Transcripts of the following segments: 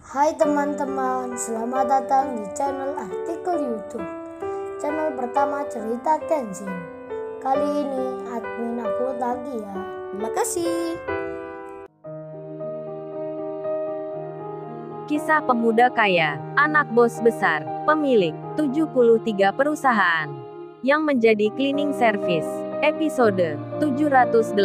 Hai teman-teman, selamat datang di channel artikel YouTube. Channel pertama cerita Kenshin. Kali ini admin upload lagi ya. Terima kasih. Kisah pemuda kaya, anak bos besar, pemilik 73 perusahaan yang menjadi cleaning service. Episode 787.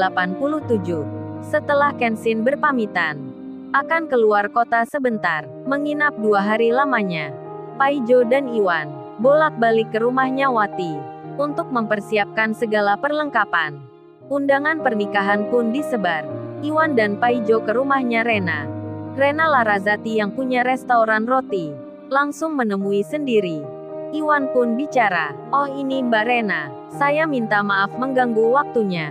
Setelah Kenshin berpamitan akan keluar kota sebentar, menginap 2 hari lamanya, Paijo dan Iwan bolak-balik ke rumahnya Wati untuk mempersiapkan segala perlengkapan. Undangan pernikahan pun disebar. Iwan dan Paijo ke rumahnya Rena Larazati yang punya restoran roti, langsung menemui sendiri. Iwan pun bicara, "Oh ini Mbak Rena, saya minta maaf mengganggu waktunya.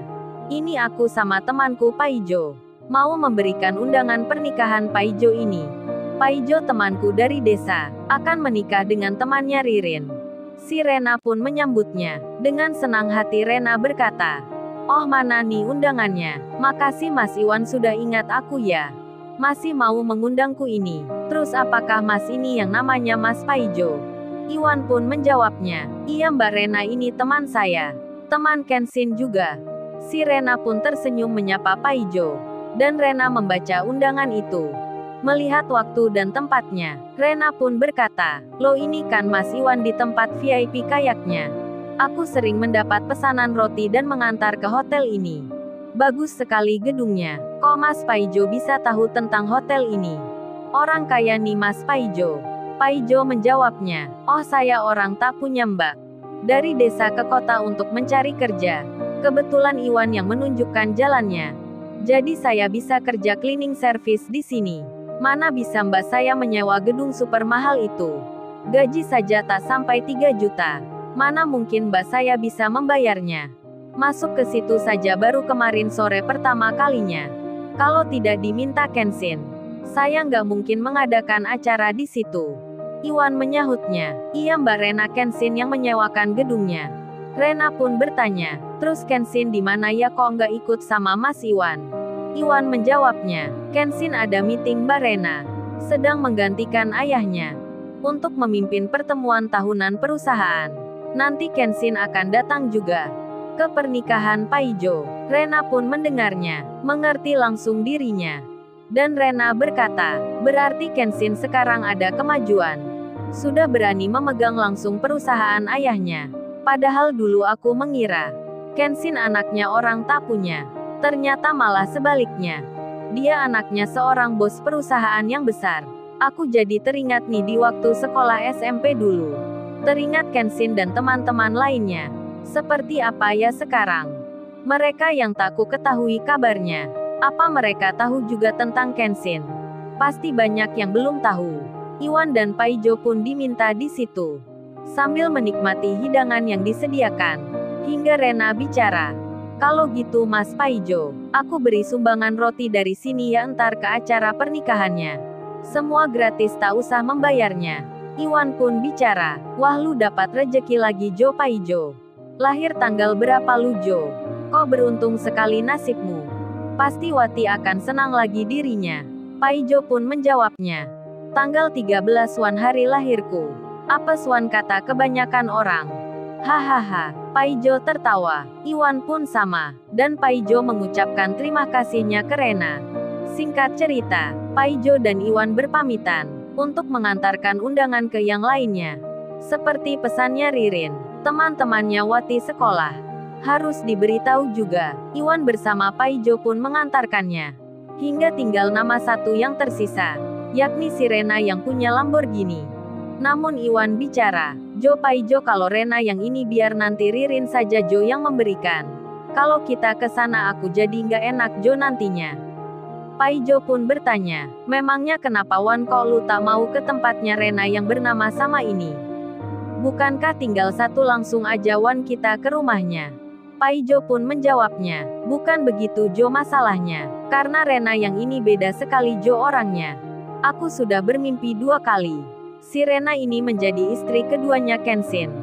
Ini aku sama temanku Paijo. Mau memberikan undangan pernikahan Paijo ini. Paijo temanku dari desa, akan menikah dengan temannya Ririn." Si Rena pun menyambutnya. Dengan senang hati Rena berkata, "Oh mana nih undangannya, makasih Mas Iwan sudah ingat aku ya. Masih mau mengundangku ini. Terus apakah Mas ini yang namanya Mas Paijo?" Iwan pun menjawabnya, "Iya Mbak Rena, ini teman saya. Teman Kenshin juga." Si Rena pun tersenyum menyapa Paijo. Dan Rena membaca undangan itu. Melihat waktu dan tempatnya, Rena pun berkata, "Loh ini kan Mas Iwan di tempat VIP kayaknya. Aku sering mendapat pesanan roti dan mengantar ke hotel ini. Bagus sekali gedungnya. Kok Mas Paijo bisa tahu tentang hotel ini? Orang kaya nih Mas Paijo." Paijo menjawabnya, "Oh saya orang tak punya Mbak. Dari desa ke kota untuk mencari kerja. Kebetulan Iwan yang menunjukkan jalannya. Jadi saya bisa kerja cleaning service di sini. Mana bisa Mbak saya menyewa gedung super mahal itu. Gaji saja tak sampai 3 juta. Mana mungkin Mbak saya bisa membayarnya. Masuk ke situ saja baru kemarin sore pertama kalinya. Kalau tidak diminta Kenshin, saya nggak mungkin mengadakan acara di situ." Iwan menyahutnya, "Iya Mbak Rena, Kenshin yang menyewakan gedungnya." Rena pun bertanya, "Terus Kenshin di mana ya, kok nggak ikut sama Mas Iwan?" Iwan menjawabnya, "Kenshin ada meeting Mbak Rena. Sedang menggantikan ayahnya untuk memimpin pertemuan tahunan perusahaan. Nanti Kenshin akan datang juga ke pernikahan Paijo." Rena pun mendengarnya, mengerti langsung dirinya. Dan Rena berkata, "Berarti Kenshin sekarang ada kemajuan. Sudah berani memegang langsung perusahaan ayahnya. Padahal dulu aku mengira Kenshin anaknya orang tak punya. Ternyata malah sebaliknya. Dia anaknya seorang bos perusahaan yang besar. Aku jadi teringat nih di waktu sekolah SMP dulu. Teringat Kenshin dan teman-teman lainnya. Seperti apa ya sekarang? Mereka yang tak ku ketahui kabarnya. Apa mereka tahu juga tentang Kenshin? Pasti banyak yang belum tahu." Iwan dan Paijo pun diminta di situ, sambil menikmati hidangan yang disediakan. Hingga Rena bicara, "Kalau gitu Mas Paijo, aku beri sumbangan roti dari sini ya entar ke acara pernikahannya. Semua gratis tak usah membayarnya." Iwan pun bicara, "Wah lu dapat rejeki lagi Jo Paijo. Lahir tanggal berapa lu Jo? Kok beruntung sekali nasibmu. Pasti Wati akan senang lagi dirinya." Paijo pun menjawabnya, "Tanggal 13 Wan hari lahirku. Apa Swan kata kebanyakan orang." Hahaha, Paijo tertawa. Iwan pun sama. Dan Paijo mengucapkan terima kasihnya ke Rena. Singkat cerita, Paijo dan Iwan berpamitan untuk mengantarkan undangan ke yang lainnya. Seperti pesannya Ririn, teman-temannya Wati sekolah harus diberitahu juga. Iwan bersama Paijo pun mengantarkannya. Hingga tinggal nama satu yang tersisa, yakni si Rena yang punya Lamborghini. Namun Iwan bicara, "Jo Paijo, kalau Rena yang ini biar nanti Ririn saja Jo yang memberikan. Kalau kita ke sana aku jadi nggak enak Jo nantinya." Paijo pun bertanya, "Memangnya kenapa Wan, kok lu tak mau ke tempatnya Rena yang bernama sama ini? Bukankah tinggal satu, langsung aja Wan kita ke rumahnya?" Paijo pun menjawabnya, "Bukan begitu Jo masalahnya. Karena Rena yang ini beda sekali Jo orangnya. Aku sudah bermimpi 2 kali. Si Rena ini menjadi istri keduanya Kenshin.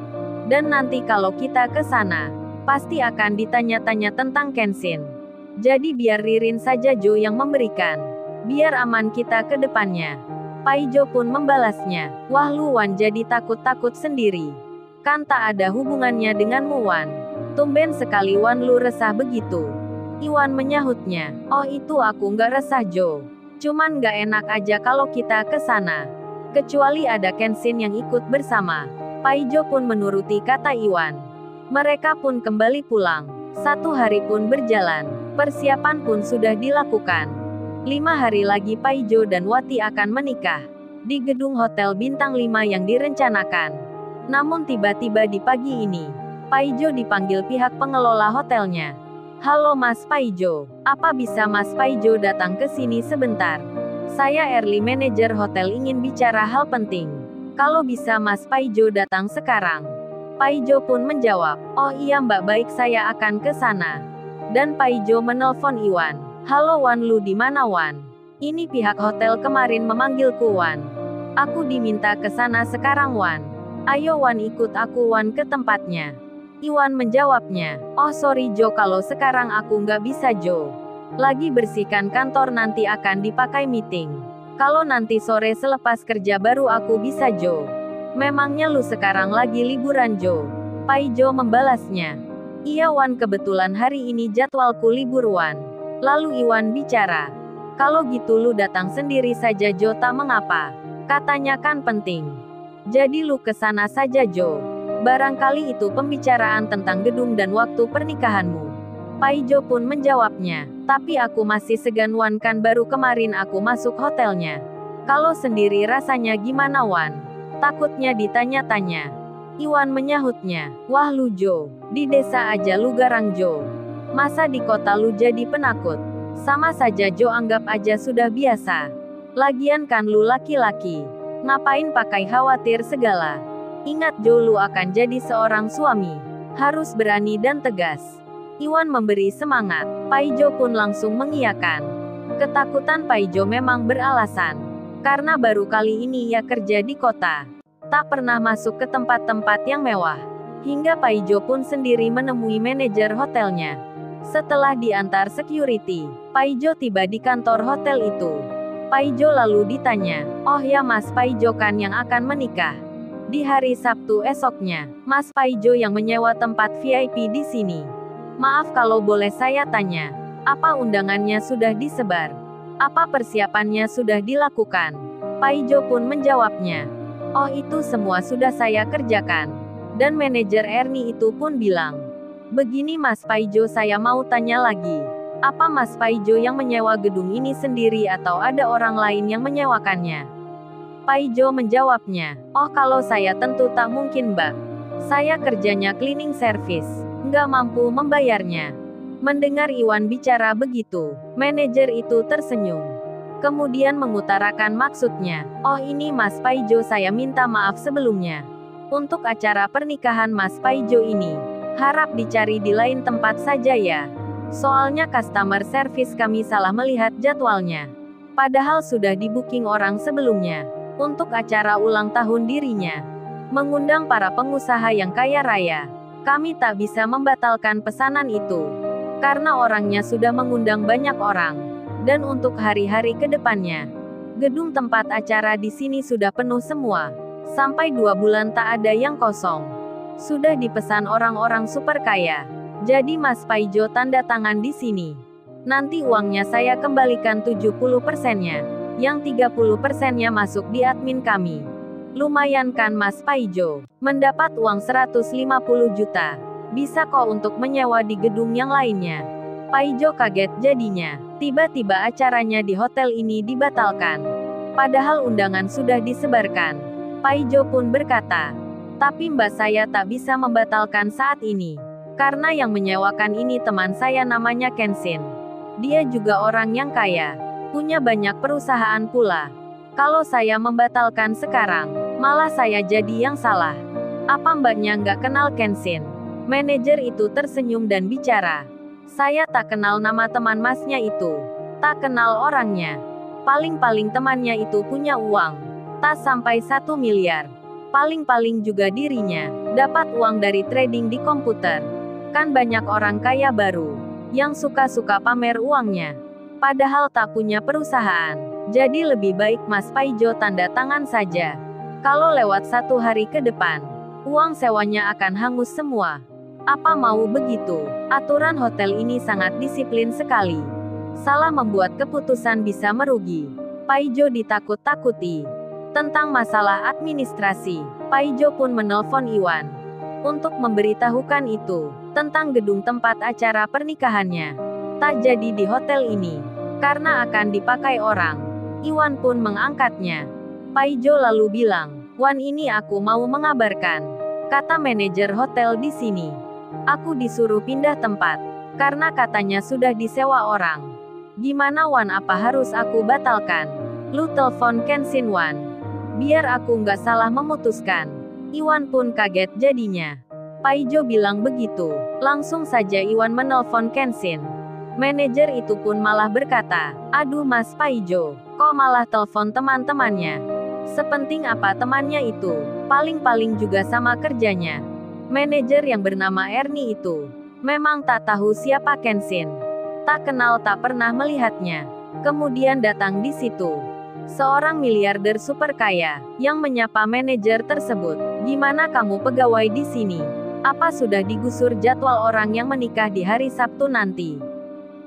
Dan nanti kalau kita ke sana, pasti akan ditanya-tanya tentang Kenshin. Jadi biar Ririn saja Jo yang memberikan. Biar aman kita ke depannya." Paijo pun membalasnya. Wah lu Wan jadi takut-takut sendiri. Kan tak ada hubungannya denganmu Wan. Tumben sekali Wan lu resah begitu. Iwan menyahutnya. Oh itu aku nggak resah Jo. Cuman nggak enak aja kalau kita ke sana. Kecuali ada Kenshin yang ikut bersama. Paijo pun menuruti kata Iwan. Mereka pun kembali pulang. 1 hari pun berjalan. Persiapan pun sudah dilakukan. 5 hari lagi Paijo dan Wati akan menikah. Di gedung hotel bintang 5 yang direncanakan. Namun tiba-tiba di pagi ini, Paijo dipanggil pihak pengelola hotelnya. Halo Mas Paijo, apa bisa Mas Paijo datang ke sini sebentar? Saya early manager hotel ingin bicara hal penting. Kalau bisa Mas Paijo datang sekarang. Paijo pun menjawab, oh iya Mbak baik saya akan ke sana. Dan Paijo menelpon Iwan. Halo Wan lu di mana Wan? Ini pihak hotel kemarin memanggilku Wan. Aku diminta ke sana sekarang Wan. Ayo Wan ikut aku Wan ke tempatnya. Iwan menjawabnya, oh sorry Jo kalau sekarang aku nggak bisa Jo. Lagi bersihkan kantor nanti akan dipakai meeting. Kalau nanti sore selepas kerja baru aku bisa Jo. Memangnya lu sekarang lagi liburan Jo? Paijo membalasnya. Iya Wan kebetulan hari ini jadwalku libur Wan. Lalu Iwan bicara. Kalau gitu lu datang sendiri saja Jo tak mengapa. Katanya kan penting. Jadi lu ke sana saja Jo. Barangkali itu pembicaraan tentang gedung dan waktu pernikahanmu. Paijo pun menjawabnya. Tapi aku masih segan Wan kan baru kemarin aku masuk hotelnya. Kalau sendiri rasanya gimana Wan? Takutnya ditanya-tanya. Iwan menyahutnya. Wah lu Jo. Di desa aja lu garang Jo. Masa di kota lu jadi penakut? Sama saja Jo anggap aja sudah biasa. Lagian kan lu laki-laki. Ngapain pakai khawatir segala? Ingat Jo lu akan jadi seorang suami. Harus berani dan tegas. Iwan memberi semangat. Paijo pun langsung mengiyakan. Ketakutan Paijo memang beralasan. Karena baru kali ini ia kerja di kota. Tak pernah masuk ke tempat-tempat yang mewah. Hingga Paijo pun sendiri menemui manajer hotelnya. Setelah diantar security, Paijo tiba di kantor hotel itu. Paijo lalu ditanya, oh ya Mas Paijo kan yang akan menikah? Di hari Sabtu esoknya, Mas Paijo yang menyewa tempat VIP di sini. Maaf kalau boleh saya tanya, apa undangannya sudah disebar? Apa persiapannya sudah dilakukan? Paijo pun menjawabnya, oh itu semua sudah saya kerjakan. Dan manajer Ernie itu pun bilang, begini Mas Paijo saya mau tanya lagi. Apa Mas Paijo yang menyewa gedung ini sendiri atau ada orang lain yang menyewakannya? Paijo menjawabnya, oh kalau saya tentu tak mungkin Mbak. Saya kerjanya cleaning service, nggak mampu membayarnya. Mendengar Iwan bicara begitu, manajer itu tersenyum. Kemudian mengutarakan maksudnya, oh ini Mas Paijo saya minta maaf sebelumnya. Untuk acara pernikahan Mas Paijo ini, harap dicari di lain tempat saja ya. Soalnya customer service kami salah melihat jadwalnya. Padahal sudah di-booking orang sebelumnya. Untuk acara ulang tahun dirinya. Mengundang para pengusaha yang kaya raya. Kami tak bisa membatalkan pesanan itu. Karena orangnya sudah mengundang banyak orang. Dan untuk hari-hari ke depannya. Gedung tempat acara di sini sudah penuh semua. Sampai 2 bulan tak ada yang kosong. Sudah dipesan orang-orang super kaya. Jadi Mas Paijo tanda tangan di sini. Nanti uangnya saya kembalikan 70%-nya. Yang 30%-nya masuk di admin kami. Lumayan kan Mas Paijo? Mendapat uang 150 juta. Bisa kok untuk menyewa di gedung yang lainnya. Paijo kaget jadinya. Tiba-tiba acaranya di hotel ini dibatalkan. Padahal undangan sudah disebarkan. Paijo pun berkata, tapi Mbak saya tak bisa membatalkan saat ini. Karena yang menyewakan ini teman saya namanya Kenshin. Dia juga orang yang kaya. Punya banyak perusahaan pula. Kalau saya membatalkan sekarang, malah saya jadi yang salah. Apa Mbaknya nggak kenal Kenshin? Manajer itu tersenyum dan bicara. Saya tak kenal nama teman Masnya itu. Tak kenal orangnya. Paling-paling temannya itu punya uang. Tak sampai 1 miliar. Paling-paling juga dirinya dapat uang dari trading di komputer. Kan banyak orang kaya baru yang suka-suka pamer uangnya. Padahal tak punya perusahaan. Jadi lebih baik Mas Paijo tanda tangan saja. Kalau lewat 1 hari ke depan, uang sewanya akan hangus semua. Apa mau begitu? Aturan hotel ini sangat disiplin sekali. Salah membuat keputusan bisa merugi. Paijo ditakut-takuti. Tentang masalah administrasi, Paijo pun menelpon Iwan untuk memberitahukan itu tentang gedung tempat acara pernikahannya. Tak jadi di hotel ini, karena akan dipakai orang. Iwan pun mengangkatnya. Paijo lalu bilang, "Wan, ini aku mau mengabarkan," kata manajer hotel di sini. "Aku disuruh pindah tempat, karena katanya sudah disewa orang." "Gimana Wan, apa harus aku batalkan? Lu telepon Kenshin Wan, biar aku nggak salah memutuskan." Iwan pun kaget jadinya. Paijo bilang begitu, langsung saja Iwan menelpon Kenshin. Manajer itu pun malah berkata, "Aduh Mas Paijo, kok malah telepon teman-temannya? Sepenting apa temannya itu? Paling-paling juga sama kerjanya." Manajer yang bernama Ernie itu memang tak tahu siapa Kenshin. Tak kenal, tak pernah melihatnya. Kemudian datang di situ seorang miliarder super kaya yang menyapa manajer tersebut. "Gimana kamu pegawai di sini? Apa sudah digusur jadwal orang yang menikah di hari Sabtu nanti?"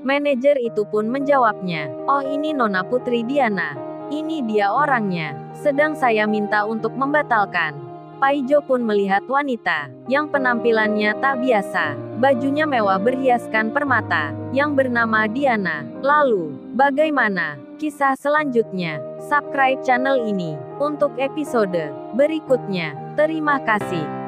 Manajer itu pun menjawabnya, "Oh, ini Nona Putri Diana. Ini dia orangnya. Sedang saya minta untuk membatalkan." Paijo pun melihat wanita yang penampilannya tak biasa. Bajunya mewah berhiaskan permata yang bernama Diana. Lalu, bagaimana kisah selanjutnya? Subscribe channel ini untuk episode berikutnya. Terima kasih.